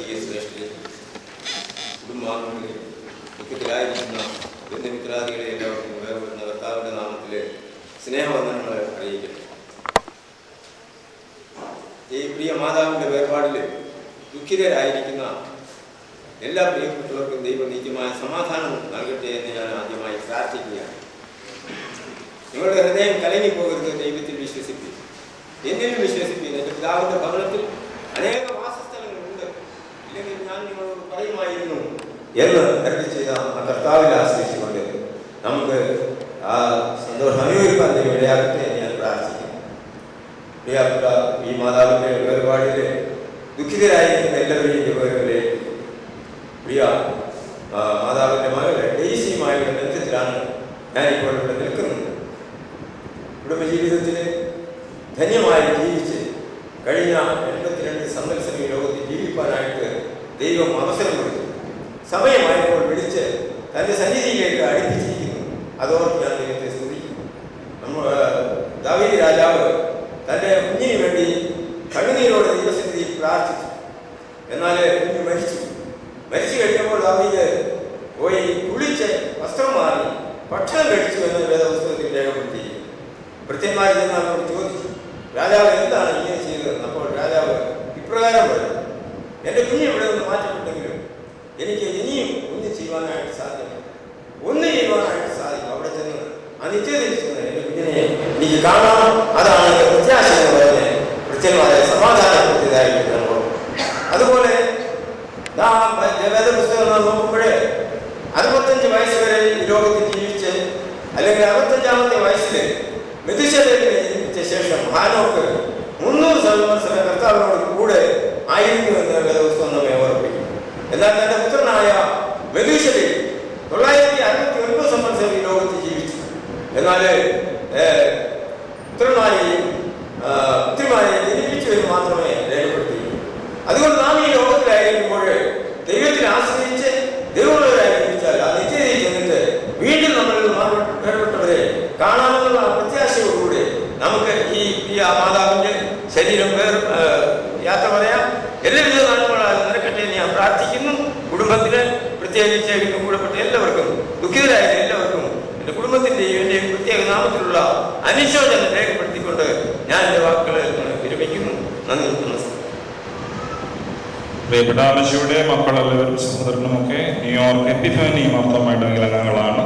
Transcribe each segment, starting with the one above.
വൈദിക ശ്രേഷ്ഠരെ, കുടുംബാംഗങ്ങളെ, ദുഃഖത്തിലായിരിക്കുന്ന ബന്ധുമിത്രാദികളെ എല്ലാവർക്കും വേർപെടുന്ന കർത്താവിൻ്റെ നാമത്തിലെ സ്നേഹവന്ദനങ്ങളെ അറിയിക്കട്ടെ. ഈ പ്രിയ മാതാവിൻ്റെ വേർപാടിൽ ദുഃഖിതരായിരിക്കുന്ന എല്ലാ പ്രിയപ്പെട്ടവർക്കും ദൈവം നിത്യമായ സമാധാനം നൽകട്ടെ എന്ന് ഞാൻ ആദ്യമായി പ്രാർത്ഥിക്കുകയാണ്. നിങ്ങളുടെ ഹൃദയം കലങ്ങിപ്പോകരുത്, ദൈവത്തിൽ വിശ്വസിപ്പിൻ, എന്നിലും വിശ്വസിപ്പിൻ. എൻ്റെ പിതാവിൻ്റെ ഭവനത്തിൽ അനേക വാസസ്ഥലങ്ങളുണ്ട്, ഇല്ലെങ്കിൽ ഞാൻ നിങ്ങളോട് പറയുമായിരുന്നു എന്ന് അരുളി ചെയ്ത ആ കർത്താവിൽ ആശ്രയിച്ചുകൊണ്ട് നമുക്ക് ആ സന്തോഷം അനുഭവിക്കാൻ ഇടയാകട്ടെ എന്ന് ഞാൻ പ്രാർത്ഥിക്കുന്നു. പ്രിയപ്പെട്ട ഈ മാതാവിൻ്റെ വേർപാടിൽ ദുഃഖിതരായിരിക്കുന്ന എല്ലാവരെയും വേറെ പ്രിയ മാതാവിൻ്റെ മകളെ ഡെയ്സിയുമായുള്ള ബന്ധത്തിലാണ് ഞാനിപ്പോൾ ഇവിടെ നിൽക്കുന്നത്. കുടുംബജീവിതത്തിൽ ധന്യമായി ജീവിച്ച് കഴിഞ്ഞ 82 സംവത്സരം ഈ ലോകത്തിൽ ജീവിക്കാനായിട്ട് ദൈവം അവസരം കൊടുത്തു. സമയമായപ്പോൾ വിളിച്ച് തൻ്റെ സന്നിധിയിലേക്ക് അടുപ്പിച്ചിരിക്കുന്നു. അതോർത്ത് ഞാൻ ദൈവത്തെ സ്തുതിക്കുന്നു. ദാവീദ് രാജാവ് തൻ്റെ കുഞ്ഞിന് വേണ്ടി കണ്ണുനീരോടെ ദൈവസന്നിധിയിൽ പ്രാർത്ഥിച്ചു. എന്നാൽ കുഞ്ഞ് മരിച്ചു കഴിഞ്ഞപ്പോൾ ദാവീദ് പോയി കുളിച്ച് വസ്ത്രം മാറി ഭക്ഷണം കഴിച്ചു എന്ന് വേദപുസ്തകത്തിൽ രേഖപ്പെടുത്തിയിരിക്കുന്നു. ഭൃത്യന്മാർ ചെന്ന് അവരോട് ചോദിച്ചു, രാജാവ് എന്താണ് ഇങ്ങനെ ചെയ്തതെന്ന്. അപ്പോൾ രാജാവ് ഇപ്രകാരം പറഞ്ഞു, എൻ്റെ കുഞ്ഞ് ഇവിടെ നിന്ന് മാറ്റപ്പെട്ടെങ്കിലും എനിക്ക് ഇനിയും ഒന്ന് ചെയ്യുവാനായിട്ട് സാധിക്കും. അവിടെ ചെന്ന് ആ നിശ്ചയത്തിൽ ചെന്ന് എൻ്റെ കുഞ്ഞിനെ എനിക്ക് കാണാം, അതാണ് എൻ്റെ പ്രത്യാശ എന്ന് പറഞ്ഞ് ഭൃത്യന്മാരെ സമാധാനപ്പെടുത്തിയതായിട്ട് നമ്മൾ. അതുപോലെ വേദപുസ്തകം നോക്കുമ്പോഴേ 65 വയസ്സ് വരെ ഈ ലോകത്തിൽ ജീവിച്ച്, അല്ലെങ്കിൽ 65-ാമത്തെ വയസ്സിൽ മെഥുശേലഹിനെ ജനിപ്പിച്ച ശേഷം ഹാനോക്ക് 300 സംവത്സരം കർത്താവിനോട് കൂടെ ആയിരുന്നു എന്ന് വേദപുസ്തകം നമ്മെ ഓർമ്മിപ്പിക്കും. എന്നാൽ തന്റെ പുത്രനായ മെഥുശേലഹ് 969 സംവത്സരം ഈ ലോകത്തിൽ ജീവിച്ചു. എന്നാൽ പുത്രന്മാരെയും പുത്രിമാരെയും ജനിപ്പിച്ചു എന്ന് മാത്രമേ രേഖപ്പെടുത്തിയിട്ടു. അതുകൊണ്ട് നാം ഈ ലോകത്തിലായിരിക്കുമ്പോൾ ദൈവത്തിൽ ആശ്രയിച്ച് ദൈവമുള്ളവരായിരിച്ചാൽ ആ നിശ്ചയതയിൽ ചെന്നിട്ട് വീണ്ടും നമ്മൾ വേർപെട്ടവരെ കാണാമെന്നുള്ള പ്രത്യാശയോടുകൂടി നമുക്ക് ഈ മാതാവിൻ്റെ ശരീരം യാത്ര പറയാം. എല്ലാവിധ നന്മകളാൽ നിരക്കട്ടെ എന്ന് ഞാൻ പ്രാർത്ഥിക്കുന്നു. കുടുംബത്തിന് പ്രത്യേകിച്ച് കൂടപ്പെട്ട എല്ലാവർക്കും, ദുഃഖിതരായ എല്ലാവർക്കും എൻ്റെ കുടുംബത്തിൻ്റെയും എൻ്റെയും പ്രത്യേക നാമത്തിലുള്ള അനുശോചനം രേഖപ്പെടുത്തിക്കൊണ്ട് ഞാൻ എൻ്റെ വാക്കുകൾ വിരമിക്കുന്നു. നന്ദി, നമസ്കാരം. പ്രിയപ്പെട്ട അമ്മച്ചിയുടെ മക്കളെല്ലാവരും സഹോദരനുമൊക്കെ ന്യൂയോർക്ക് എപ്പിഫാനി മാർത്തോമായിട്ട് അംഗങ്ങളാണ്.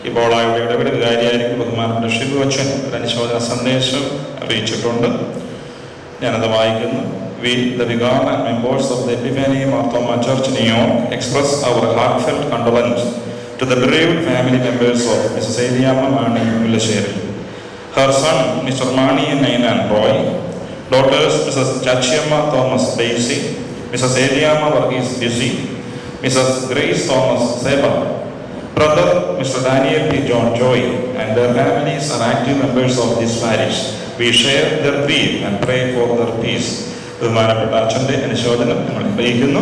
ഇപ്പോൾ ഇവിടെ ഇടപെടൽ വികാരിയായിരിക്കും ബഹുമാനപ്പെട്ട ഷിബു അച്ഛൻ ഒരു അനുശോചന സന്ദേശം അറിയിച്ചിട്ടുണ്ട്. ഞാനത് വായിക്കുന്നു. We, the vicar and members of the Epiphany Marthoma Church, New York, express our heartfelt condolence to the bereaved family members of Mrs. Eliamma Mani Mullasheri, her son Mr. Mani Nainan Roy, daughters Mrs. Chachiamma Thomas Daisy, Mrs. Eliamma Varghese Dizzy, Mrs. Grace Thomas Seba, brother Mr. Daniel P. John Joy, and their families are active members of this parish. We share their grief and pray for their peace. ബഹുമാനപ്പെട്ട അച്ഛൻ്റെ അനുശോചനം നമ്മൾ അറിയിക്കുന്നു.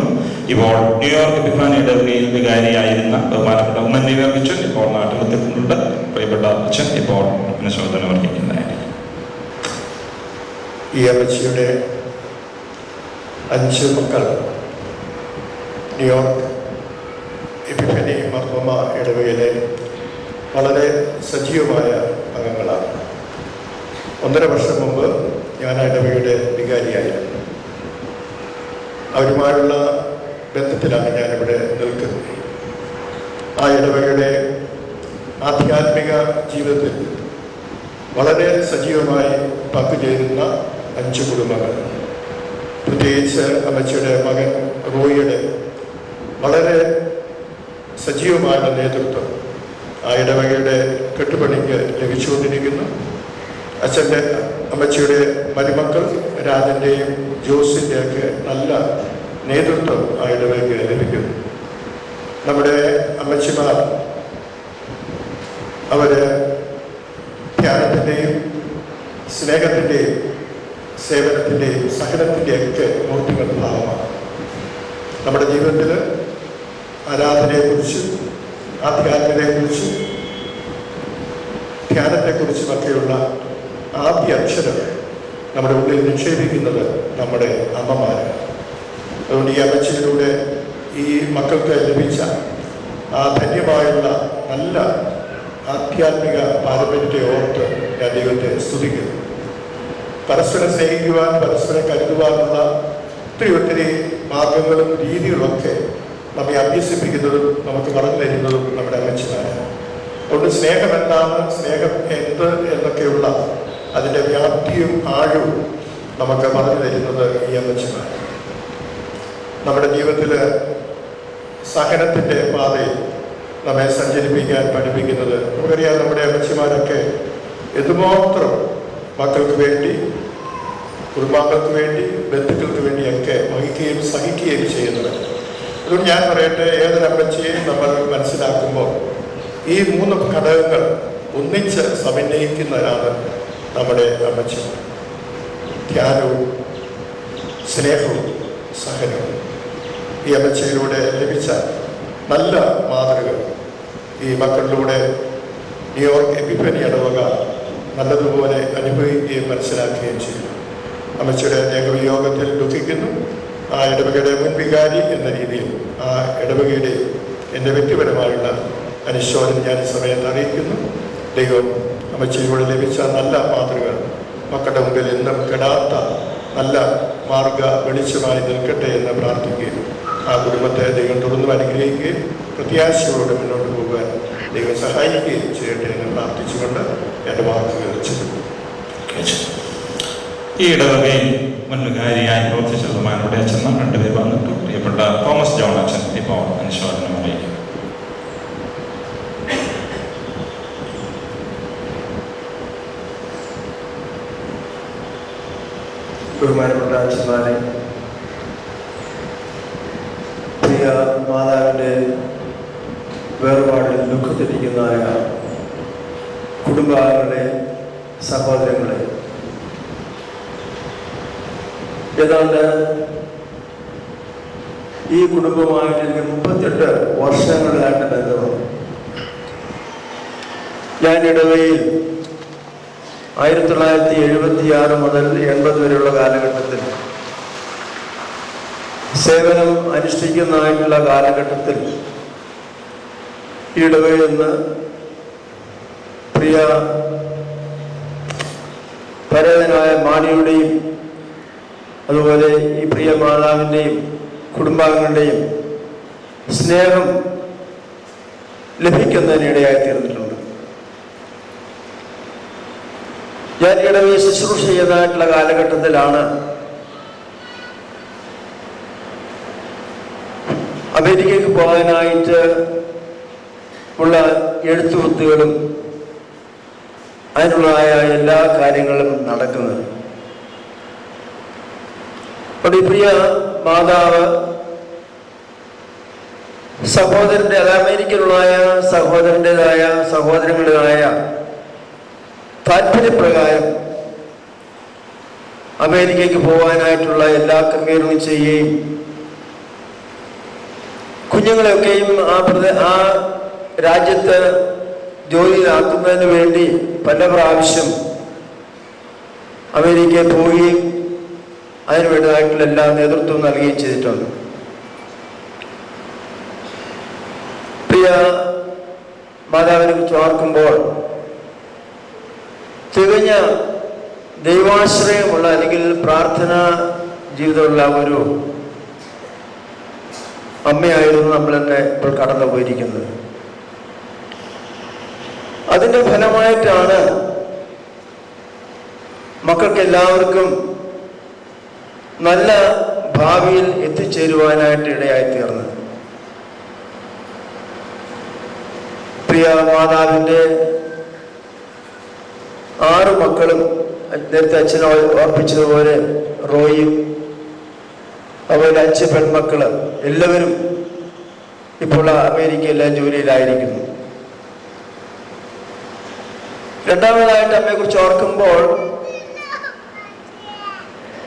ഇപ്പോൾ New York എപ്പിഫാനിയുടെ വികാരിയായിരുന്ന ബഹുമാനപ്പെട്ട ഉമ്മന്നി വർഗിച്ചൻ ഇപ്പോൾ നാട്ടിലെത്തിയിട്ടുണ്ട്. പ്രിയപ്പെട്ട അച്ഛൻ ഇപ്പോൾ അനുശോചനം അറിയിക്കുന്നതായിരിക്കും. ഈ അമ്മച്ചിയുടെ 5 മക്കൾ ന്യൂയോർക്ക് എപ്പിഫാനി മാർത്തോമ ഇടവകയിലെ വളരെ സജീവമായ അംഗങ്ങളാണ്. 1.5 വർഷം മുമ്പ് ഞാൻ ആ ഇടവകയുടെ വികാരിയായിരുന്നു. അവരുമായുള്ള ബന്ധത്തിലാണ് ഞാനിവിടെ നിൽക്കുന്നത്. ആ ഇടവകയുടെ ആധ്യാത്മിക ജീവിതത്തിൽ വളരെ സജീവമായി പങ്കുചേരുന്ന 5 കുടുംബങ്ങൾ, പ്രത്യേകിച്ച് അമ്മച്ചിയുടെ മകൻ റോയിയുടെ വളരെ സജീവമായ നേതൃത്വം ആ ഇടവകയുടെ കെട്ടുപണിക്ക് ലഭിച്ചുകൊണ്ടിരിക്കുന്നു. അമ്മച്ചിയുടെ മരുമക്കൾ രാജൻ്റെയും ജോസിൻ്റെയൊക്കെ നല്ല നേതൃത്വം ആ ഇടവകയ്ക്ക് ലഭിക്കുന്നു. നമ്മുടെ അമ്മച്ചിമാർ അവർ ധ്യാനത്തിൻ്റെയും സ്നേഹത്തിൻ്റെയും സേവനത്തിൻ്റെയും സഹനത്തിൻ്റെയൊക്കെ മൂർത്തികൾ ഭാവമാണ്. നമ്മുടെ ജീവിതത്തിൽ ആരാധനയെക്കുറിച്ചും ആധ്യാത്മികതയെക്കുറിച്ചും ധ്യാനത്തെക്കുറിച്ചുമൊക്കെയുള്ള ആദ്യ അക്ഷരം നമ്മുടെ ഉള്ളിൽ നിക്ഷേപിക്കുന്നത് നമ്മുടെ അമ്മമാരാണ്. അതുകൊണ്ട് ഈ അമ്മച്ചിയിലൂടെ ഈ മക്കൾക്ക് ലഭിച്ച ആ ധന്യമായുള്ള നല്ല ആധ്യാത്മിക പാരമ്പര്യത്തെ ഓർത്ത് ഞാൻ ദൈവത്തെ സ്തുതിക്കുന്നു. പരസ്പരം സ്നേഹിക്കുവാൻ, പരസ്പരം കരുതുവാനുള്ള ഒത്തിരി മാർഗങ്ങളും രീതികളൊക്കെ നമ്മെ അഭ്യസിപ്പിക്കുന്നതും നമുക്ക് പറഞ്ഞു തരുന്നതും നമ്മുടെ അമ്മച്ചിമാരാണ്. അതുകൊണ്ട് സ്നേഹം എന്താണ്, സ്നേഹം എന്ത് എന്നൊക്കെയുള്ള അതിൻ്റെ വ്യാപ്തിയും ആഴവും നമുക്ക് പറഞ്ഞു തരുന്നത് ഈ അമ്മച്ചിമാർ. നമ്മുടെ ജീവിതത്തിൽ സഹനത്തിൻ്റെ പാതയിൽ നമ്മെ സഞ്ചരിപ്പിക്കാൻ പഠിപ്പിക്കുന്നത് നമുക്കറിയാം. നമ്മുടെ അമ്മച്ചിമാരൊക്കെ എന്തുമാത്രം മക്കൾക്ക് വേണ്ടി, കുടുംബാംഗങ്ങൾക്ക് വേണ്ടി, ബന്ധുക്കൾക്ക് വേണ്ടിയൊക്കെ വഹിക്കുകയും സഹിക്കുകയും ചെയ്യുന്നത്. അതുകൊണ്ട് ഞാൻ പറയട്ടെ, ഏതൊരമ്മച്ചിയെയും നമ്മൾ മനസ്സിലാക്കുമ്പോൾ ഈ 3 ഘടകങ്ങൾ ഒന്നിച്ച് സമന്വയിക്കുന്നവരാണ് നമ്മുടെ അമ്മച്ചിമാർ. ധ്യാനവും സ്നേഹവും സഹനവും. ഈ അമ്മച്ചിയിലൂടെ ലഭിച്ച നല്ല മാതൃകൾ ഈ മക്കളിലൂടെ ന്യൂയോർക്ക് എപ്പിഫനി ഇടവക നല്ലതുപോലെ അനുഭവിക്കുകയും മനസ്സിലാക്കുകയും ചെയ്തു. അമ്മച്ചിയുടെ ദേഹവിയോഗത്തിൽ ദുഃഖിക്കുന്നു. ആ ഇടവകയുടെ മുൻ വികാരി എന്ന രീതിയിൽ ആ ഇടവകയുടെ എൻ്റെ വ്യക്തിപരമായുള്ള അനുശോചനം ഞാൻ ഈ സമയത്ത് അറിയിക്കുന്നു. ദൈവം അമ്മച്ചിയിലൂടെ ലഭിച്ച നല്ല മാതൃകൾ മക്കളുടെ മുമ്പിൽ എന്നും കെടാത്ത നല്ല മാർഗ വെളിച്ചമായി നിൽക്കട്ടെ എന്ന് പ്രാർത്ഥിക്കുകയും ആ കുടുംബത്തെ ദൈവം തുറന്നു അനുഗ്രഹിക്കുകയും പ്രത്യാശയോടെ മുന്നോട്ട് പോകുവാൻ ദൈവം സഹായിക്കുകയും ചെയ്യട്ടെ എന്ന് പ്രാർത്ഥിച്ചുകൊണ്ട് എൻ്റെ വാക്കുകൾ ചെല്ലുന്നു. ഈ ഇടവകയിൽ മുൻകാരിയായി പ്രവർത്തിച്ച ബഹുമാനപ്പെട്ട അച്ഛൻ 2 പേര് വന്നിട്ടു. പ്രിയപ്പെട്ട തോമസ് ജോൺ അച്ഛൻ ഇപ്പോൾ അനുശോചനം അറിയിക്കും. ബഹുമാനപ്പെട്ട അച്ഛന്മാരെ, പ്രിയ മാതാവിൻ്റെ വേർപാടിൽ ദുഃഖത്തിരിക്കുന്നതായ കുടുംബാംഗങ്ങളെ, സഹോദരങ്ങളെ, ഏതാണ്ട് ഈ കുടുംബമായിട്ട് എനിക്ക് 38 വർഷങ്ങളിലായിട്ട് ബന്ധമാണ്. ഞാൻ ഇടവയിൽ 1976 മുതൽ 80 വരെയുള്ള കാലഘട്ടത്തിൽ സേവനം അനുഷ്ഠിക്കുന്നതായിട്ടുള്ള കാലഘട്ടത്തിൽ ഈ ഇടവയിൽ നിന്ന് പ്രിയ പരേതനായ മാണിയുടെയും അതുപോലെ ഈ പ്രിയ മാതാവിൻ്റെയും കുടുംബാംഗങ്ങളുടെയും സ്നേഹം ലഭിക്കുന്നതിനിടയായി തീർന്നിട്ടുണ്ട്. ഞാൻ ഇടവയിൽ ശുശ്രൂഷ ചെയ്യുന്നതായിട്ടുള്ള കാലഘട്ടത്തിലാണ് അമേരിക്കയ്ക്ക് പോകാനായിട്ട് ഉള്ള എഴുത്തുകുത്തുകളും അതിനുള്ളതായ എല്ലാ കാര്യങ്ങളും നടക്കുന്നത്. അപ്പോൾ ഈ പ്രിയ മാതാവ് സഹോദരൻ്റെ, അത് അമേരിക്കയിലുള്ളതായ സഹോദരങ്ങളുടേതായ താല്പര്യപ്രകാരം അമേരിക്കയ്ക്ക് പോകാനായിട്ടുള്ള എല്ലാ ക്രമീകരണവും ചെയ്യുകയും കുഞ്ഞുങ്ങളെയൊക്കെയും ആ രാജ്യത്ത് ജോലിയിലാക്കുന്നതിന് വേണ്ടി പല പ്രാവശ്യം അമേരിക്കയിൽ പോവുകയും അതിന് വേണ്ടതായിട്ടുള്ള എല്ലാ നേതൃത്വവും നൽകുകയും ചെയ്തിട്ടുണ്ട്. പ്രിയ മാതാവിനെ കുറിച്ച് ഓർക്കുമ്പോൾ തികഞ്ഞ ദൈവാശ്രയമുള്ള അല്ലെങ്കിൽ പ്രാർത്ഥനാ ജീവിതമുള്ള ഒരു അമ്മയായിരുന്നു നമ്മൾ തന്നെ ഇപ്പോൾ കടന്നു പോയിരിക്കുന്നത്. അതിൻ്റെ ഫലമായിട്ടാണ് മക്കൾക്ക് എല്ലാവർക്കും നല്ല ഭാവിയിൽ എത്തിച്ചേരുവാനായിട്ട് ഇടയായിത്തീർന്നത്. പ്രിയ മാതാവിൻ്റെ 6 മക്കളും നേരത്തെ അച്ഛനെ ഓർപ്പിച്ചതുപോലെ റോയും അതുപോലെ 5 പെൺമക്കള് എല്ലാവരും ഇപ്പോൾ അമേരിക്കയിലെ ജോലിയിലായിരിക്കുന്നു. രണ്ടാമതായിട്ട് അമ്മയെക്കുറിച്ച് ഓർക്കുമ്പോൾ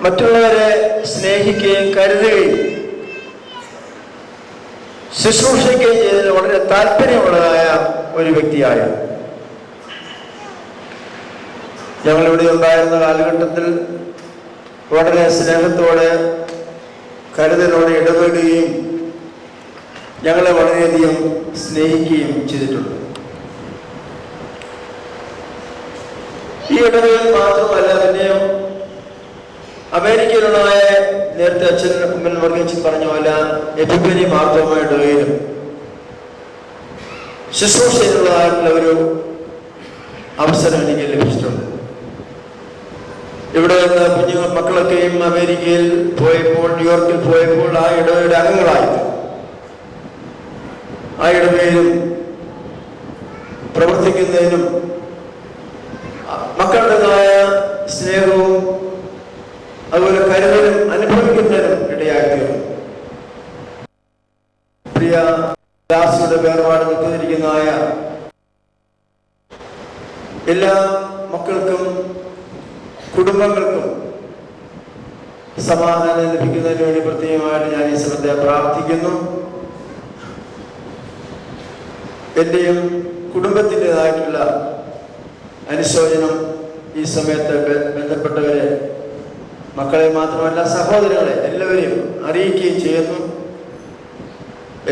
മറ്റുള്ളവരെ സ്നേഹിക്കുകയും കരുതുകയും ശുശ്രൂഷിക്കുകയും ചെയ്തതിന് വളരെ താല്പര്യമുള്ളതായ ഒരു വ്യക്തിയായ ഞങ്ങളിവിടെ ഉണ്ടായിരുന്ന കാലഘട്ടത്തിൽ വളരെ സ്നേഹത്തോടെ കരുതലോടെ ഇടപെടുകയും ഞങ്ങളെ വളരെയധികം സ്നേഹിക്കുകയും ചെയ്തിട്ടുണ്ട്. ഈ ഇടവേളയിൽ മാത്രമല്ല, പിന്നെയും അമേരിക്കയിലുള്ളതായ നേരത്തെ അച്ഛൻ ഉമ്മൻ വർഗീച്ചൻ പറഞ്ഞ പോലെ എപ്പിഫനി മാർത്തോമ ഇടവയിലും ശുശ്രൂഷയിലുള്ളതായിട്ടുള്ള ഒരു അവസരം എനിക്ക് ലഭിച്ചിട്ടുണ്ട്. ഇവിടെ നിന്ന് കുഞ്ഞു മക്കളൊക്കെയും അമേരിക്കയിൽ പോയപ്പോൾ, ന്യൂയോർക്കിൽ പോയപ്പോൾ ആ ഇടവയുടെ അംഗങ്ങളായി ആ ഇടവയിലും പ്രവർത്തിക്കുന്നതിനും മക്കളുടേതായ സ്നേഹവും അതുപോലെ കരുതലും അനുഭവിക്കുന്നതിനും ഇടയായിത്തീർന്നു. പ്രിയ ദാസിയുടെ വേർപാട് നിൽക്കുന്നിരിക്കുന്നതായ എല്ലാ മക്കൾക്കും കുടുംബങ്ങൾക്കും സമാധാനം ലഭിക്കുന്നതിന് വേണ്ടി പ്രത്യേകമായിട്ട് ഞാൻ ഈ സമയത്തെ പ്രാർത്ഥിക്കുന്നു. എൻ്റെയും കുടുംബത്തിൻ്റെതായിട്ടുള്ള അനുശോചനം ഈ സമയത്ത് ബന്ധപ്പെട്ടവരെ, മക്കളെ മാത്രമല്ല സഹോദരങ്ങളെ എല്ലാവരെയും അറിയിക്കുകയും ചെയ്യുന്നു.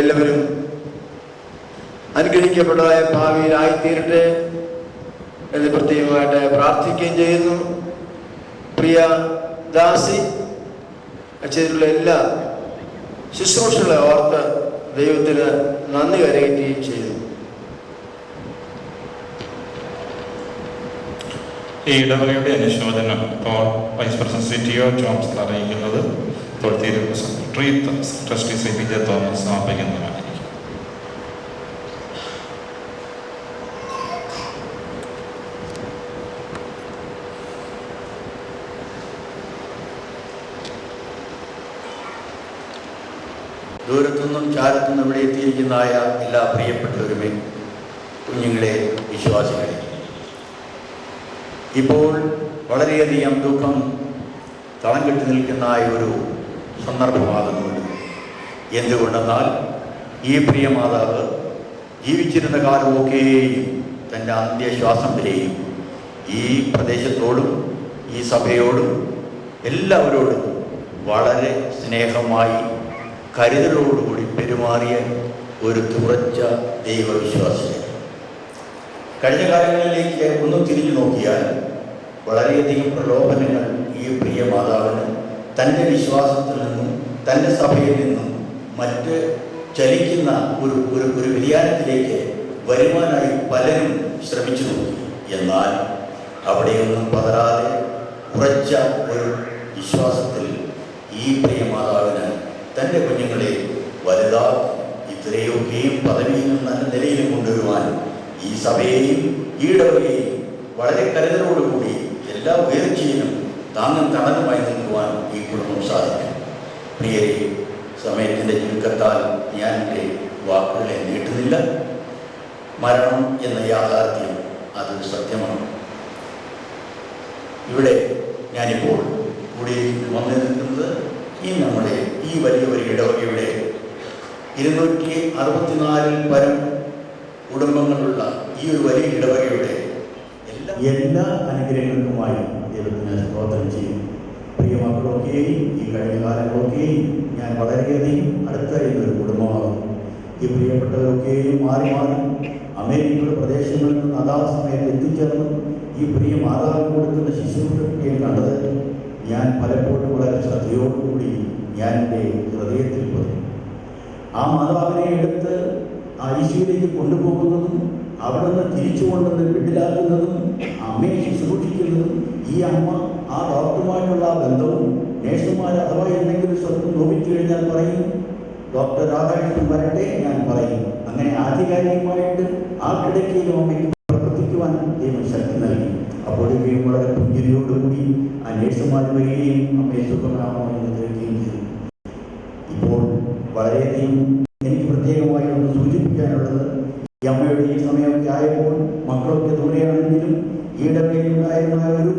എല്ലാവരും അനുഗ്രഹിക്കപ്പെട്ടതായ ഭാവിയിലായിത്തീരട്ടെ എന്ന് പ്രത്യേകമായിട്ട് പ്രാർത്ഥിക്കുകയും ചെയ്യുന്നു. പ്രിയ ദാസി ചെയ്തിട്ടുള്ള എല്ലാ ശുശ്രൂഷകളെ ഓർത്ത് ദൈവത്തിന് നന്ദി കരയറ്റുകയും ചെയ്തു. ഈ ഇടവകയുടെ അനുശോചനം ഇപ്പോൾ വൈസ് പ്രസിഡന്റ് സിറ്റിഒ ജോൺസൺ അറിയിക്കുന്നത് തൊഴുത്തിരിപ്പ് secretary trustee Shri P J Thomas സമർപ്പിക്കുന്നതുമായിരിക്കും. ദൂരത്തുനിന്നും ചാരത്തുനിന്നും ഇവിടെ എത്തിയിരിക്കുന്നതായ എല്ലാ പ്രിയപ്പെട്ടവരുമേ, കുഞ്ഞുങ്ങളെ, വിശ്വാസികളെ, ഇപ്പോൾ വളരെയധികം ദുഃഖം തളം കെട്ടി നിൽക്കുന്ന ഒരു സന്ദർഭമാകുന്നുണ്ട്. എന്തുകൊണ്ടെന്നാൽ ഈ പ്രിയ മാതാവ് ജീവിച്ചിരുന്ന കാലമൊക്കെയും തൻ്റെ അന്ത്യശ്വാസം വരെയും ഈ പ്രദേശത്തോടും ഈ സഭയോടും എല്ലാവരോടും വളരെ സ്നേഹമായി കരുതലോടുകൂടി പെരുമാറിയ ഒരു തുറച്ച ദൈവവിശ്വാസിയെ. കഴിഞ്ഞ കാലങ്ങളിലേക്ക് ഒന്ന് തിരിഞ്ഞു നോക്കിയാൽ വളരെയധികം പ്രലോഭനങ്ങൾ ഈ പ്രിയ മാതാവിന് തൻ്റെ വിശ്വാസത്തിൽ നിന്നും തൻ്റെ സഭയിൽ നിന്നും മറ്റ് ചലിക്കുന്ന ഒരു ഒരു ഒരു വ്യതിയാനത്തിലേക്ക് വരുവാനായി പലരും ശ്രമിച്ചു നോക്കി. എന്നാൽ അവിടെയൊന്നും പതരാതെ ഉറച്ച ഒരു വിശ്വാസത്തിൽ ഈ പ്രിയ മാതാവിന് തൻ്റെ കുഞ്ഞുങ്ങളെ വലുതാക്കി ഇത്രയൊക്കെയും പദവിയിലും നല്ല നിലയിലും കൊണ്ടുവരുവാൻ ഈ സഭയെയും ഈ ഇടവകയെയും വളരെ കരുതലോടുകൂടി എല്ലാ ഉയർച്ചയിലും താങ്ങും തണലുമായി നിൽക്കുവാൻ ഈ കുടുംബം സാധിക്കും. പ്രിയരെ, സമയത്തിൻ്റെ ചുരുക്കത്താൽ ഞാൻ എൻ്റെ വാക്കുകളെ നീട്ടുന്നില്ല. മരണം എന്ന യാഥാർത്ഥ്യം അതൊരു സത്യമാണ്. ഇവിടെ ഞാനിപ്പോൾ കൂടി വന്നു നിൽക്കുന്നത് ഈ നമ്മുടെ ഈ വലിയ ഒരു ഇടവകയുടെ 264 പരം കുടുംബങ്ങളുള്ള ഈ ഒരു വലിയ ഇടവകയുടെ എല്ലാ അനുഗ്രഹങ്ങൾക്കുമായി ദൈവത്തിന് സ്തോത്രം ചെയ്യും. പ്രിയ മക്കളൊക്കെയും ഈ കഴിഞ്ഞ കാലങ്ങളൊക്കെയും ഞാൻ വളരെയധികം അടുത്തറിയുന്ന ഒരു കുടുംബമാകും. ഈ പ്രിയപ്പെട്ടവരൊക്കെയും മാറി മാറി അമേരിക്കയുടെ പ്രദേശങ്ങളിൽ നിന്ന് അതാത് സമയത്ത് എത്തിച്ചേർന്ന് ഈ പ്രിയ മാതാവിന് കൊടുക്കുന്ന ശുശ്രൂഷയൊക്കെയും കണ്ടത് ഞാൻ പലപ്പോഴും വളരെ ശ്രദ്ധയോടുകൂടി ഞാൻ എൻ്റെ ഹൃദയത്തിൽ പറഞ്ഞു. ആ മാതാവിനെ എടുത്ത് ആ ഈശോയിലേക്ക് കൊണ്ടുപോകുന്നതും അവിടെ നിന്ന് തിരിച്ചു കൊണ്ടുവന്ന് വീട്ടിലാക്കുന്നതും അമ്മയെ ശുശ്രൂഷിക്കുന്നതും ഈ അമ്മ ആ ഡോക്ടറുമായിട്ടുള്ള ആ ബന്ധവും നേഴ്സുമാർ അഥവാ എന്തെങ്കിലും സ്വന്തം നോവിച്ചു കഴിഞ്ഞാൽ പറയും, ഡോക്ടർ രാധാകൃഷ്ണൻ വരട്ടെ, ഞാൻ പറയും. അങ്ങനെ ആധികാരികമായിട്ട് ആ കിടക്കയിലും അമ്മയ്ക്ക് പ്രവർത്തിക്കുവാൻ ദൈവം ശക്തി നൽകി. അപ്പോഴേക്കും വളരെ പുഞ്ചിരിയോടുകൂടി ആ നേഴ്സുമാർ വരികയും അമ്മയെ സുഖമാണോ എന്ന് കേൾക്കുകയും ചെയ്തു. ഇപ്പോൾ വളരെയധികം എനിക്ക് പ്രത്യേകമായി ഒന്ന് സൂചിപ്പിക്കാനുള്ളത്, ഈ അമ്മയുടെ ഈ സമയമൊക്കെ ആയപ്പോൾ മക്കളൊക്കെ ദൂരെയാണെങ്കിലും ഈടവയിലുണ്ടായിരുന്ന ഒരു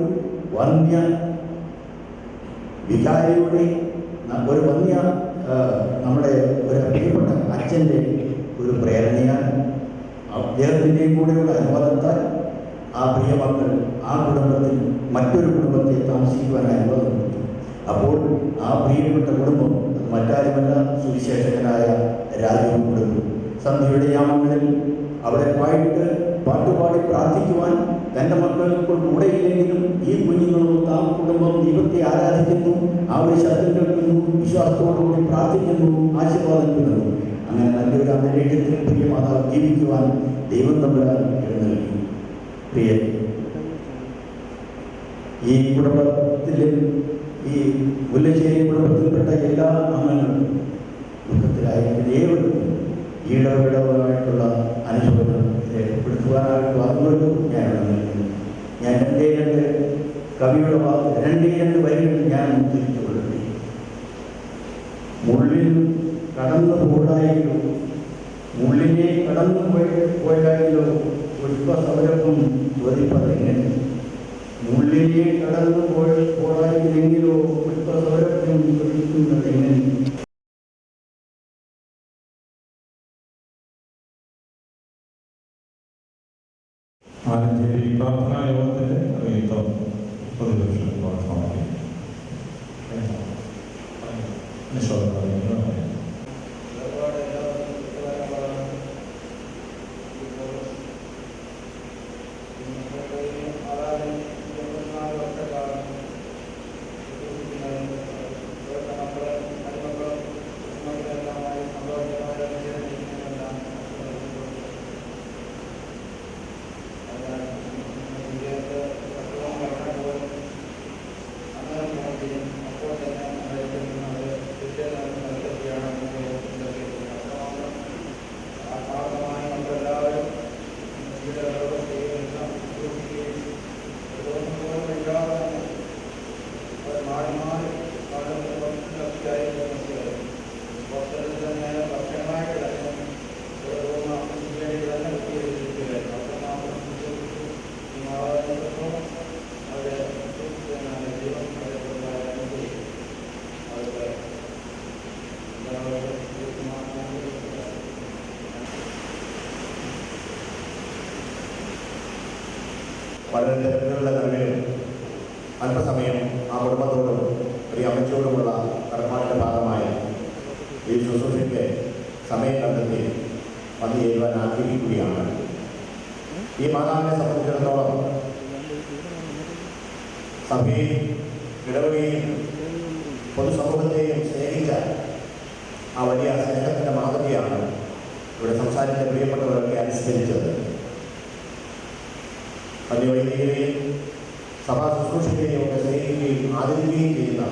വന്യ വികാരിയുടെ ഒരു വന്യ നമ്മുടെ ഒരു പ്രിയപ്പെട്ട അച്ഛൻ്റെ ഒരു പ്രേരണയാണ്. അദ്ദേഹത്തിൻ്റെയും കൂടെയുള്ള അനുവാദത്താൽ ആ പ്രിയ മക്കൾ ആ കുടുംബത്തിൽ മറ്റൊരു കുടുംബത്തെ താമസിക്കുവാൻ അനുവാദം കൊടുത്തു. അപ്പോൾ ആ പ്രിയപ്പെട്ട കുടുംബം അത് മറ്റാരുമല്ല, സുവിശേഷകനായ രാജീവ് കുടുംബം സന്ധ്യയുടെ യാമങ്ങളിൽ അവിടെ പാട്ടുപാടി പ്രാർത്ഥിക്കുവാൻ തൻ്റെ മക്കൾക്ക് കൂടെയില്ലെങ്കിലും ഈ കുഞ്ഞുങ്ങളും ആ കുടുംബം ദൈവത്തെ ആരാധിക്കുന്നു, ആ ഒരു ശബ്ദം കേൾക്കുന്നു, വിശ്വാസത്തോടുകൂടി പ്രാർത്ഥിക്കുന്നു, ആശീർവാദം കിട്ടുന്നു. അങ്ങനെ നല്ലൊരു അന്തരീക്ഷത്തിൽ പ്രിയ മാതാവ് ജീവിക്കുവാൻ ദൈവം തമ്പുരാൻ എഴുന്നേൽക്കും. പ്രിയ ഈ കുടുംബത്തിലെ ഈ മുല്ലശ്ശേരി കുടുംബത്തിൽപ്പെട്ട എല്ലാ അംഗങ്ങളും ദുഃഖത്തിലായിരിക്കുന്ന ഏവർക്കും ഈടവിടവുമായിട്ടുള്ള അനുശോചനം രേഖപ്പെടുത്തുവാനായിട്ട് വന്നൊരു ഞാൻ രണ്ട് കവിയുടെ രണ്ട് വരികൾ ഞാൻ ഉദ്ധരിച്ചു കൊടുത്തു. മുള്ളിൽ കടന്നു പോകായില്ലോ, മുള്ളിനെ കടന്നു പോയായില്ലോ പുഷ്പസമരപ്പം ചോദിപ്പതെങ്ങനെ, മുള്ളിനെ കടന്നു പോകായില്ലെങ്കിലോ പുഷ്പസമരപ്പം ചോദിക്കുന്നതെങ്ങനെ. ആലഞ്ചേരി പ്രാർത്ഥനാ യോഗത്തിന്റെ അറിയിപ്പം പ്രതിപക്ഷം പ്രാർത്ഥന വളരെ തിരക്കുകളുടെ നടുവിലും അല്പസമയം ആ കുടുംബത്തോടും പ്രിയ അമ്മച്ചോടുമുള്ള കടപ്പാടിൻ്റെ ഭാഗമായി ഈ ശുശ്രൂഷയ്ക്ക് സമയം കണ്ടെത്തി വന്നു ചെയ്യുവാൻ ആഗ്രഹിക്കുകയാണ്. ഈ മാതാവിനെ സംബന്ധിച്ചിടത്തോളം സഭയും ഇടവകയും പൊതുസമൂഹത്തെയും സ്നേഹിച്ച ആ വലിയ സ്നേഹത്തിൻ്റെ മാതൃകയാണ് ഇവിടെ സംസാരിച്ച പ്രിയപ്പെട്ടവരൊക്കെ അനുസ്മരിച്ചത്. പള്ളിവൈദികരെയും സഭാ ശുശ്രൂഷകരെയും ഒക്കെ സ്നേഹിക്കുകയും ആദരിക്കുകയും ചെയ്യുന്ന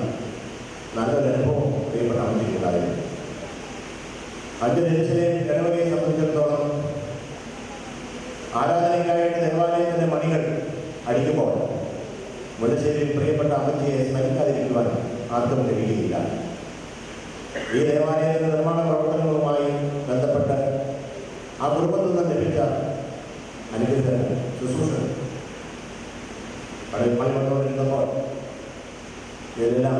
നല്ലൊരു അനുഭവം പ്രിയപ്പെട്ട അമ്മയ്ക്കുണ്ടായിരുന്നു. അഞ്ചുദിനത്തിലെ ഇടവകയെ സംബന്ധിച്ചിടത്തോളം ആരാധനയ്ക്കായിട്ട് ദേവാലയത്തിൻ്റെ മണികൾ അടിക്കുമ്പോൾ മുല്ലശ്ശേരിയിൽ പ്രിയപ്പെട്ട അമ്മച്ചിയെ സ്മരിക്കാതിരിക്കുവാൻ ആർക്കും കഴിയുകയില്ല. ഈ ദേവാലയത്തിൻ്റെ നിർമ്മാണ പ്രവർത്തനങ്ങളുമായി ബന്ധപ്പെട്ട് ആ കുടുംബത്തിൽ നിന്ന് ലഭിച്ച അനുഗ്രഹ ശുശ്രൂഷ പണി വന്നുകൊണ്ടിരുന്നപ്പോൾ ഇതെല്ലാം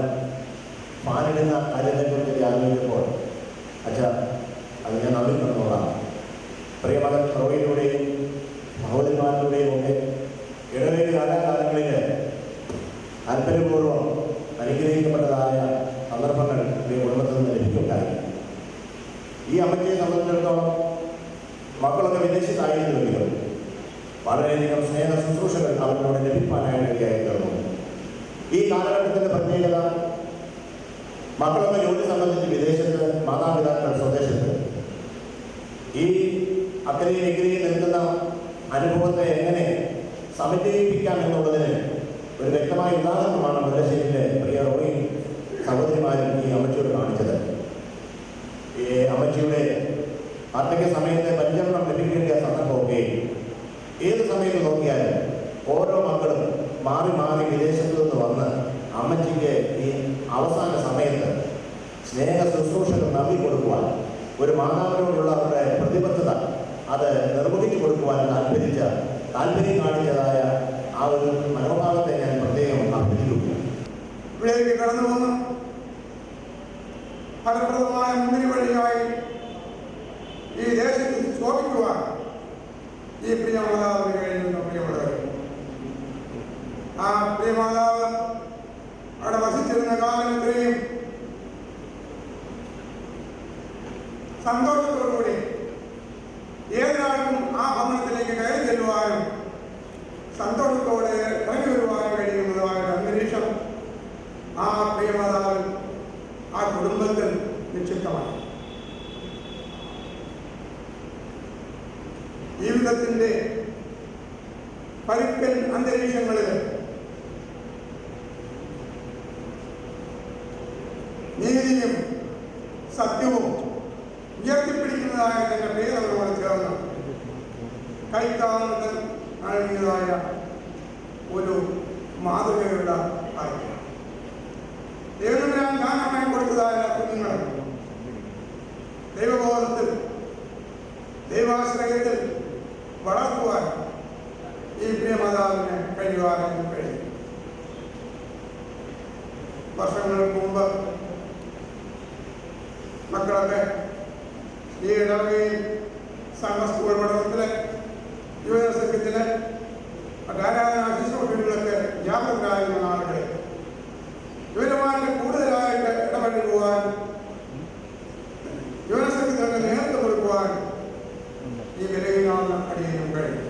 ഫാനിടുന്ന കാര്യത്തെക്കുറിച്ച് ആലോചിച്ചപ്പോൾ അച്ഛാ അത് ഞാൻ നന്ദി തന്നോളാം. പ്രിയമകൻ റോയിലൂടെയും മഹോദരന്മാരിലൂടെയും ഒക്കെ ഇടവേള കാലാകാലങ്ങളിൽ താല്പര്യപൂർവ്വം അനുഗ്രഹിക്കപ്പെട്ടതായ സന്ദർഭങ്ങൾ ഈ കുടുംബത്തിൽ നിന്ന് ലഭിക്കുകയുണ്ടായി. ഈ അമ്മയ്യെ സംബന്ധിച്ചിടത്തോളം മക്കളൊക്കെ വിദേശത്തായിരുന്നുവെങ്കിലും വളരെയധികം സ്നേഹ ശുശ്രൂഷകൾ അവരോട് ലഭിക്കാനായിട്ടായിരുന്നു. ഈ കാലഘട്ടത്തിൻ്റെ പ്രത്യേകത മക്കളൊക്കെ ജോലി സംബന്ധിച്ച് വിദേശത്ത്, മാതാപിതാക്കൾ സ്വദേശത്ത്. ഈ അക്കരയിൽ ഇക്കരയിൽ നിൽക്കുന്ന അനുഭവത്തെ എങ്ങനെ സമന്വയിപ്പിക്കാം എന്നുള്ളതിന് ഒരു വ്യക്തമായ ഉദാഹരണമാണ് മുല്ലശ്ശേരിയിലെ പ്രിയ റോയും സഹോദരിമാരും ഈ അമ്മച്ചിയോട് കാണിച്ചത്. ഈ അമ്മച്ചിയുടെ ആത്മീയ സമയത്തെ പരിചരണം ലഭിക്കേണ്ട സന്ദർഭമൊക്കെ ഏത് സമയത്ത് നോക്കിയാലും ഓരോ മക്കളും മാറി മാറി വിദേശത്തു നിന്ന് വന്ന് അമ്മച്ചിക്ക് ഈ അവസാന സമയത്ത് സ്നേഹ ശുശ്രൂഷകൾ നൽകി കൊടുക്കുവാൻ, ഒരു മാതാവിനോടുള്ള അവരുടെ പ്രതിബദ്ധത അത് നിർവഹിച്ചു കൊടുക്കുവാൻ താല്പര്യം കാണിച്ചതായ ആ ഒരു മനോഭാവത്തെ ഞാൻ പ്രത്യേകം അഭിനന്ദിക്കുകയാണ്. ഇവിടേക്ക് കടന്നു വന്ന് ഫലപ്രദമായ മുന്നിൽ വഴിയായി ഈ ദേശത്ത് ശോഭിക്കുവാൻ ഈ പ്രിയമാതാവിന് കഴിയുന്ന പ്രിയമുള്ളവർ, ആ പ്രിയമാതാവ് അവിടെ വസിച്ചിരുന്ന കാലം സന്തോഷത്തോടുകൂടി ഏതൊരാൾക്കും ആ ഭവനത്തിലേക്ക് കയറി ചെല്ലുവാനും സന്തോഷത്തോടെ ഇറങ്ങി വരുവാനും കഴിയുന്നതായ അന്തരീക്ഷം ആ പ്രിയമാതാവിൽ ആ കുടുംബത്തിൽ നിക്ഷിപ്തമാണ്. ജീവിതത്തിൻ്റെ പരുക്കൻ അന്തരീക്ഷങ്ങളിൽ നീതിയും സത്യവും ഉയർത്തിപ്പിടിക്കുന്നതായ തന്റെ പ്രിയതമനോട് ചേർന്ന് കൈത്താങ്ങൽ നൽകിയതായ ഒരു മാതൃകയുള്ള കാര്യമാണ്. ദൈവം ദാനമായി കൊടുത്തതായ കുഞ്ഞുങ്ങൾ ദൈവബോധത്തിൽ ദൈവാശ്രയത്തിൽ വളർത്തുവാൻ ഈ പ്രിയമാതാവിന് കഴിയുവാനും കഴിയും. വർഷങ്ങൾക്ക് മുമ്പ് മക്കളൊക്കെ ഈ ഇടവകയിൽ സൺഡേ സ്കൂൾ പഠനത്തില് യുവജന സംഘത്തില് ആരാധനാ ശുശ്രൂഷകളിലൊക്കെ ജാഗ്രതരായിരുന്ന ആളുകളെ യുവജനമാരുടെ കൂടുതലായിട്ട് ഇടപെടുവാൻ യുവജന സംഘത്തിന് നേതൃത്വം കൊടുക്കുവാൻ ഈ വിലയിലാണ് അടിയനും കഴിയും.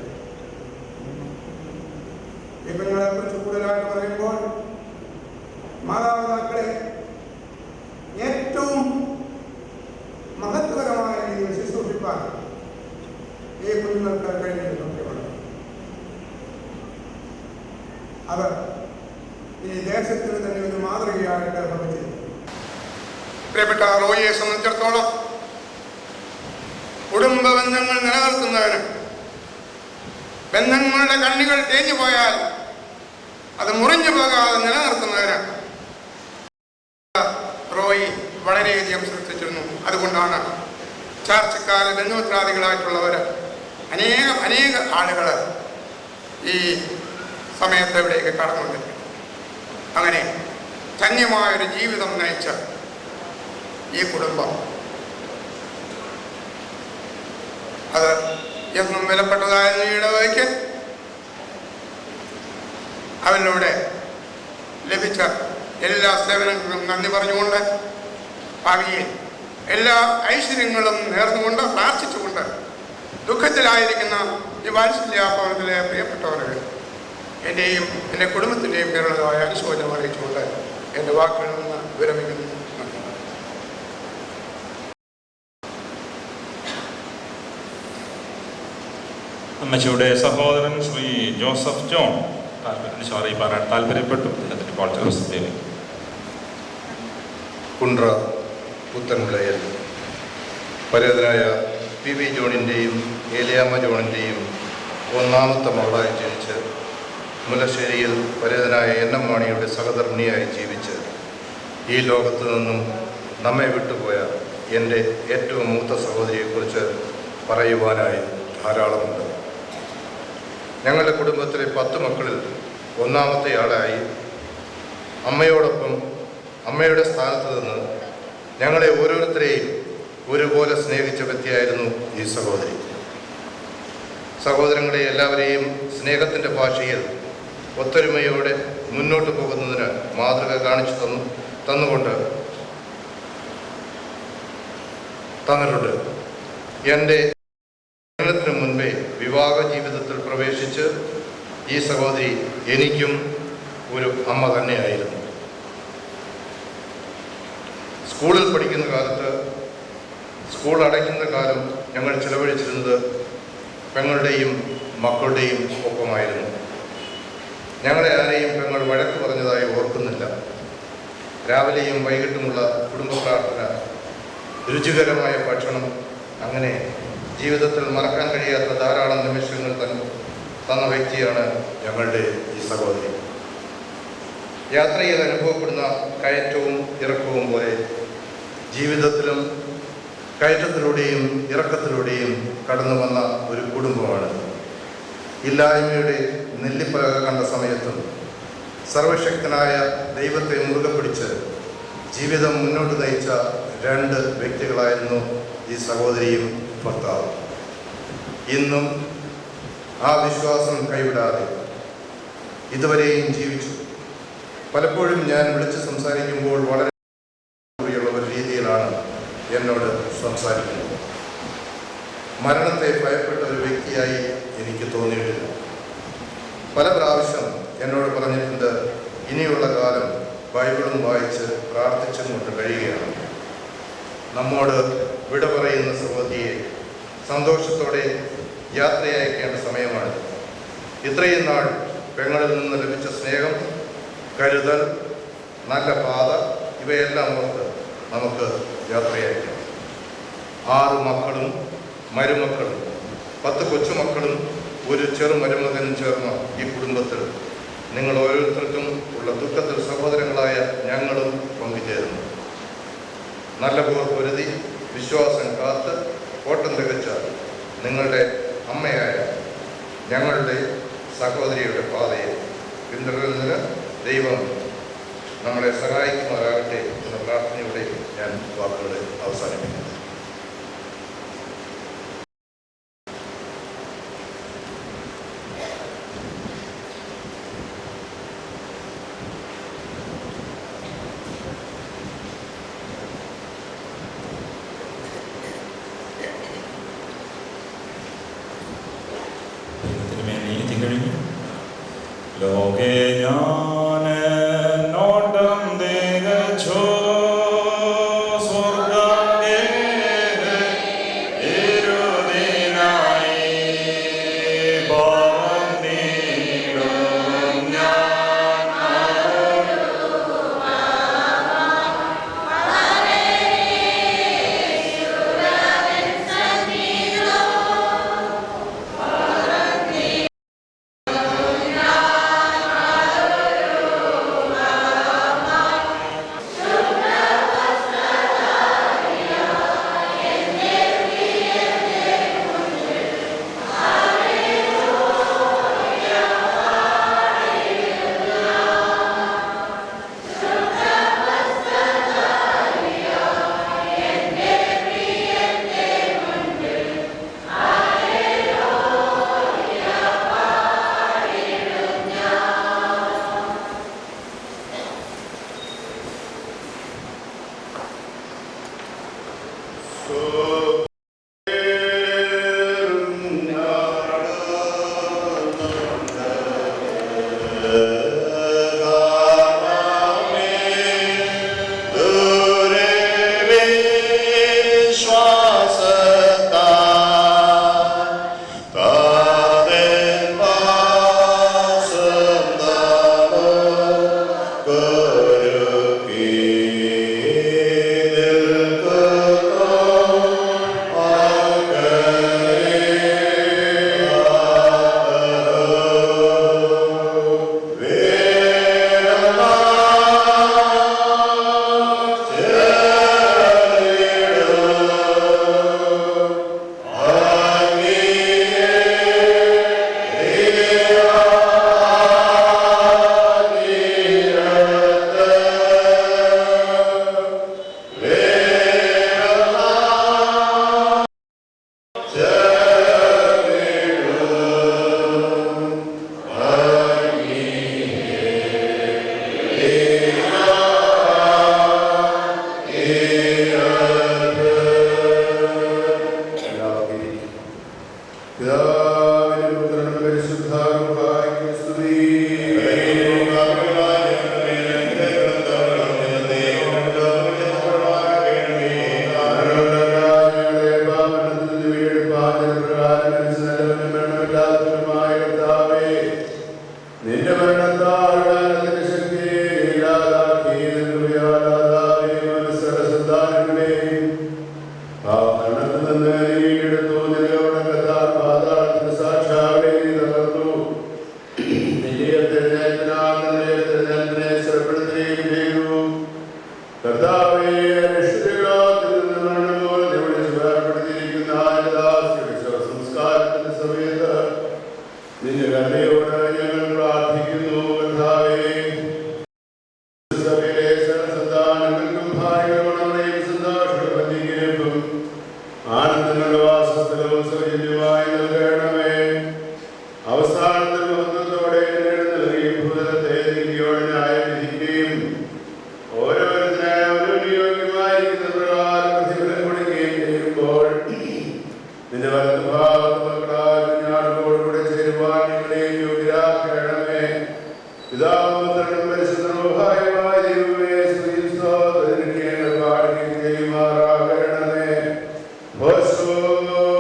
ഈ കുഞ്ഞുങ്ങളെ കുറിച്ച് കൂടുതലായിട്ട് പറയുമ്പോൾ മാതാപിതാക്കളെ ഏറ്റവും മഹത്വകരമായ രീതിയിൽ ശുശ്രൂഷിപ്പാൻ ഈ കുഞ്ഞുങ്ങൾക്ക് കഴിഞ്ഞിട്ടുണ്ട്. അത് ഈ ദേശത്തിന് തന്നെ ഒരു മാതൃകയായിട്ട് ഭവിച്ചിരുന്നു. പ്രിയപ്പെട്ട റോയിയെ സംബന്ധിച്ചിടത്തോളം കുടുംബ ബന്ധങ്ങൾ നിലനിർത്തുന്നതിന് ബന്ധങ്ങളുടെ കണ്ണികൾ തേഞ്ഞു പോയാൽ അത് മുറിഞ്ഞു പോകാതെ നിലനിർത്തുന്നതിന് റോയി വളരെയധികം ശ്രദ്ധിച്ചിരുന്നു. അതുകൊണ്ടാണ് ചാർച്ചക്കാല ബന്ധുമിത്രാദികളായിട്ടുള്ളവർ അനേക ആളുകൾ ഈ സമയത്ത് ഇവിടേക്ക് കടന്നുകൊണ്ടിരിക്കുന്നു. അങ്ങനെ ധന്യമായൊരു ജീവിതം നയിച്ച ഈ കുടുംബം അത് എന്നും വിലപ്പെട്ടതായിരുന്നു. ഈ ഇടവകയ്ക്ക് അവരിലൂടെ ലഭിച്ച എല്ലാ സേവനങ്ങളും നന്ദി പറഞ്ഞുകൊണ്ട് ഭാവിയിൽ എല്ലാ ഐശ്വര്യങ്ങളും നേർന്നുകൊണ്ട് പ്രാർത്ഥിച്ചുകൊണ്ട് ദുഃഖത്തിലായിരിക്കുന്ന ഈ വാത്സല്യാഭവനത്തിലെ പ്രിയപ്പെട്ടവരെ എൻ്റെയും എൻ്റെ കുടുംബത്തിൻ്റെയും പേരുള്ളതായ അനുശോചനം അറിയിച്ചുകൊണ്ട് എൻ്റെ വാക്കുകളിൽ നിന്ന് വിരമിക്കുന്നു. അമ്മച്ചിയുടെ സഹോദരൻ ശ്രീ ജോസഫ് ജോൺ അറിയിപ്പാനായിട്ട് താല്പര്യപ്പെട്ടു. ഇപ്പോൾ ജോസഫ് ദേവി കുണ്ട്ര പുത്തൻവിളയിൽ പരേതനായ പി വി ജോണിൻ്റെയും ഏലിയാമ്മ ജോണിൻ്റെയും ഒന്നാമത്തെ മകളായി ജനിച്ച് മുല്ലശ്ശേരിയിൽ പരേതനായ എൻ എം മാണിയുടെ സഹധർമ്മിണിയായി ജീവിച്ച് ഈ ലോകത്തു നിന്നും നമ്മെ വിട്ടുപോയ എൻ്റെ ഏറ്റവും മൂത്ത സഹോദരിയെക്കുറിച്ച് പറയുവാനായി ധാരാളമുണ്ട്. ഞങ്ങളുടെ കുടുംബത്തിലെ 10 മക്കളിൽ ഒന്നാമത്തെ ആളായി അമ്മയോടൊപ്പം അമ്മയുടെ സ്ഥാനത്ത് നിന്ന് ഞങ്ങളെ ഓരോരുത്തരെയും ഒരുപോലെ സ്നേഹിച്ച വ്യക്തിയായിരുന്നു ഈ സഹോദരി. സഹോദരങ്ങളെ എല്ലാവരെയും സ്നേഹത്തിൻ്റെ ഭാഷയിൽ ഒത്തൊരുമയോടെ മുന്നോട്ട് പോകുന്നതിന് മാതൃക കാണിച്ചു തന്നിട്ടുണ്ട്. എൻ്റെ ജനനത്തിനു മുൻപേ വിവാഹ ജീവിതത്തിൽ പ്രവേശിച്ച് ഈ സഹോദരി എനിക്കും ഒരു അമ്മ തന്നെയായിരുന്നു. സ്കൂളിൽ പഠിക്കുന്ന കാലത്ത് സ്കൂൾ അടയ്ക്കുന്ന കാലം ഞങ്ങൾ ചിലവഴിച്ചിരുന്നത് പെങ്ങളുടെയും മക്കളുടെയും ഒപ്പമായിരുന്നു. ഞങ്ങളെ ആരെയും പെങ്ങൾ വഴക്ക് പറഞ്ഞതായി ഓർക്കുന്നില്ല. രാവിലെയും വൈകിട്ടുമുള്ള കുടുംബ പ്രാർത്ഥന, രുചികരമായ ഭക്ഷണം, അങ്ങനെ ജീവിതത്തിൽ മറക്കാൻ കഴിയാത്ത ധാരാളം നിമിഷങ്ങൾ തന്ന വ്യക്തിയാണ് ഞങ്ങളുടെ ഈ സഹോദരി. യാത്രയിൽ അനുഭവപ്പെടുന്ന കയറ്റവും ഇറക്കവും പോലെ ജീവിതത്തിലും കയറ്റത്തിലൂടെയും ഇറക്കത്തിലൂടെയും കടന്നു വന്ന ഒരു കുടുംബമാണ്. ഇല്ലായ്മയുടെ നെല്ലിപ്പലക കണ്ട സമയത്തും സർവശക്തനായ ദൈവത്തെ മുറുകെ പിടിച്ച് ജീവിതം മുന്നോട്ട് നയിച്ച 2 വ്യക്തികളായിരുന്നു ഈ സഹോദരിയും ഭർത്താവും. ഇന്നും ആ വിശ്വാസം കൈവിടാതെ ഇതുവരെയും ജീവിച്ചു. പലപ്പോഴും ഞാൻ വിളിച്ച് സംസാരിക്കുമ്പോൾ വളരെ ഒരു രീതിയിലാണ് എന്നോട് സംസാരിക്കുന്നു. മരണത്തെ ഭയപ്പെട്ട ഒരു വ്യക്തിയായി എനിക്ക് തോന്നിയിട്ടില്ല. പല പ്രാവശ്യം എന്നോട് പറഞ്ഞിട്ടുണ്ട്, ഇനിയുള്ള കാലം ബൈബിളും വായിച്ച് പ്രാർത്ഥിച്ചും കൊണ്ട് കഴിയുകയാണ്. നമ്മോട് വിട പറയുന്ന സഹോദരിയെ സന്തോഷത്തോടെ യാത്രയയക്കേണ്ട സമയമാണ്. ഇത്രയും നാൾ പെങ്ങളിൽ നിന്ന് ലഭിച്ച സ്നേഹം, കരുതൽ, നല്ല പാത ഇവയെല്ലാം ഓർത്ത് നമുക്ക് യാത്രയയക്കാം. 6 മക്കളും മരുമക്കളും 10 കൊച്ചുമക്കളും ഒരു ചെറു മരുമകനും ചേർന്ന ഈ കുടുംബത്തിൽ നിങ്ങൾ ഓരോരുത്തർക്കും ഉള്ള ദുഃഖത്തിൽ സഹോദരങ്ങളായ ഞങ്ങളും പങ്കുചേരുന്നു. നല്ല പോർ പൊരുതി വിശ്വാസം കാത്ത് ഓട്ടം തികച്ച നിങ്ങളുടെ അമ്മയായ ഞങ്ങളുടെ സഹോദരിയുടെ പാതയെ പിന്തുടരുന്നതിന് ദൈവം നമ്മളെ സഹായിക്കുമാറാകട്ടെ എന്ന പ്രാർത്ഥനയോടെ ഞാൻ വാക്കുകളെ അവസാനിപ്പിക്കുന്നു. ലോകേ ഞാൻ നോട്ടം തികച്ചു സ്വർഗ്ഗേ ഇരുദിനായി പറന്നിടും ഞാൻ ശക്തി Vasudev